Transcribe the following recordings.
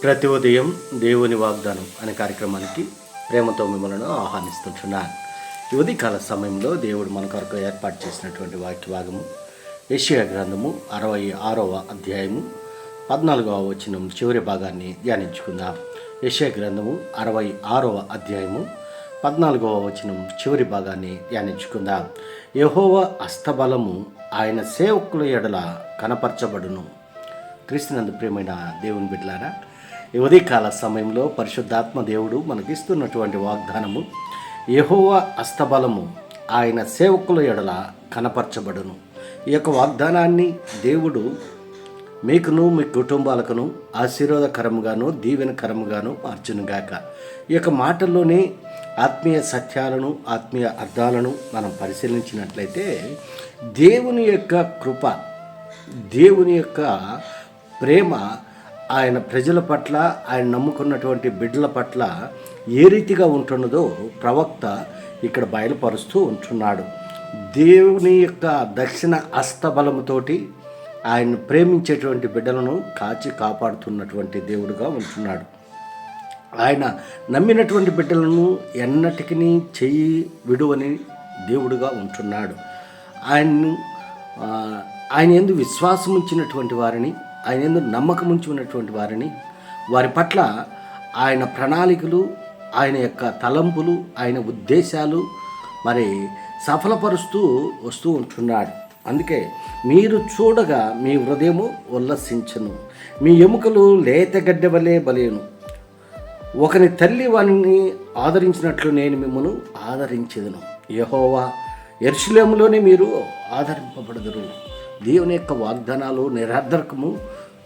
ప్రతి ఉదయం దేవుని వాగ్దానం అనే కార్యక్రమానికి ప్రేమతో మిమ్మల్ని ఆహ్వానిస్తుంటున్నాను. ఈ ఉదయకాల సమయంలో దేవుడు మన కొరకు ఏర్పాటు చేసినటువంటి వాక్య భాగము యెషయా గ్రంథము 66వ అధ్యాయము 14వ వచనం చివరి భాగాన్ని ధ్యానించుకుందాం. యెషయా గ్రంథము 66వ అధ్యాయము 14వ వచనం చివరి భాగాన్ని ధ్యానించుకుందాం. యెహోవా హస్తబలము ఆయన సేవకుల ఎడల కనపరచబడును. క్రీస్తునందు ప్రియమైన దేవుని బిడ్డలారా, ఈ ఉదయకాల సమయంలో పరిశుద్ధాత్మ దేవుడు మనకిస్తున్నటువంటి వాగ్దానము, యెహోవా హస్తబలము ఆయన సేవకుల ఎడల కనపరచబడును. ఈ యొక్క వాగ్దానాన్ని దేవుడు మీకును మీ కుటుంబాలకును ఆశీర్వాదకరముగాను దీవెనకరముగాను మార్చునుగాక. ఈ యొక్క మాటల్లోనే ఆత్మీయ సత్యాలను ఆత్మీయ అర్థాలను మనం పరిశీలించినట్లయితే దేవుని యొక్క కృప, దేవుని యొక్క ప్రేమ ఆయన ప్రజల పట్ల, ఆయన నమ్ముకున్నటువంటి బిడ్డల పట్ల ఏ రీతిగా ఉంటున్నదో ప్రవక్త ఇక్కడ బయలుపరుస్తూ ఉంటున్నాడు. దేవుని యొక్క దక్షిణ హస్తబలముతోటి ఆయన ప్రేమించేటువంటి బిడ్డలను కాచి కాపాడుతున్నటువంటి దేవుడుగా ఉంటున్నాడు. ఆయన నమ్మినటువంటి బిడ్డలను ఎన్నటికీ చెయ్యి విడువని దేవుడుగా ఉంటున్నాడు. ఆయన యందు విశ్వాసం ఉంచినటువంటి వారిని, ఆయన యందు నమ్మకం ఉంచినటువంటి వారిని, వారి పట్ల ఆయన ప్రణాళికలు, ఆయన యొక్క తలంపులు, ఆయన ఉద్దేశాలు మరి సఫలపరుస్తూ వస్తూ ఉంటున్నాడు. అందుకే మీరు చూడగా మీ హృదయము ఉల్లసించును, మీ ఎముకలు లేతగడ్డ వలె బలేను. ఒకని తల్లి వారిని ఆదరించినట్లు నేను మిమ్మల్ని ఆదరించెదను. యెహోవా యెరూషలేములోనే మీరు ఆదరింపబడదురు. దేవుని యొక్క వాగ్దానాలు నిరర్ధకము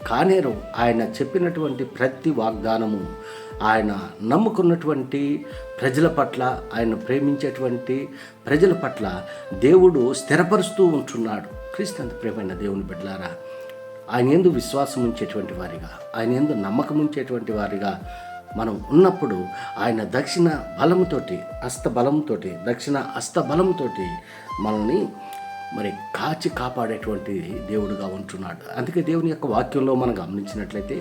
కానేరు. ఆయన చెప్పినటువంటి ప్రతి వాగ్దానము ఆయన నమ్ముకున్నటువంటి ప్రజల పట్ల, ఆయన ప్రేమించేటువంటి ప్రజల పట్ల దేవుడు స్థిరపరుస్తూ ఉంటున్నాడు. క్రీస్తునందు ప్రియమైన దేవుని బిడ్డలారా, ఆయన యందు విశ్వాసం ఉంచేటువంటి వారిగా, ఆయన యందు నమ్మకం ఉంచేటువంటి వారిగా మనం ఉన్నప్పుడు ఆయన దక్షిణ బలముతోటి, దక్షిణ హస్తబలంతోటి మనల్ని మరి కాచి కాపాడేటువంటి దేవుడుగా ఉంటున్నాడు. అందుకే దేవుని యొక్క వాక్యంలో మనం గమనించినట్లయితే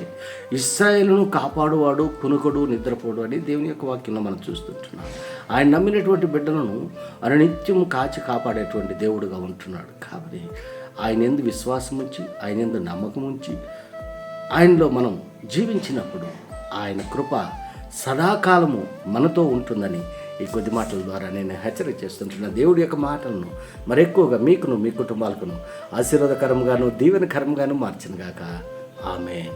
ఇశ్రాయేలును కాపాడువాడు కునుకడు నిద్రపోడు అని దేవుని యొక్క వాక్యంలో మనం చూస్తుంటున్నాం. ఆయన నమ్మినటువంటి బిడ్డలను అనునిత్యం కాచి కాపాడేటువంటి దేవుడుగా ఉంటున్నాడు. కాబట్టి ఆయన యందు విశ్వాసం ఉంచి, ఆయన యందు నమ్మకం ఉంచి, ఆయనలో మనం జీవించినప్పుడు ఆయన కృప సదాకాలము మనతో ఉంటుందని ఈ కొద్ది మాటల ద్వారా నేను హెచ్చరిక చేస్తుంటున్న దేవుడి యొక్క మాటలను మరెక్కువగా మీకును మీ కుటుంబాలకును ఆశీర్వాదకరంగాను దీవెనకరంగాను మార్చునుగాక. ఆమేన్.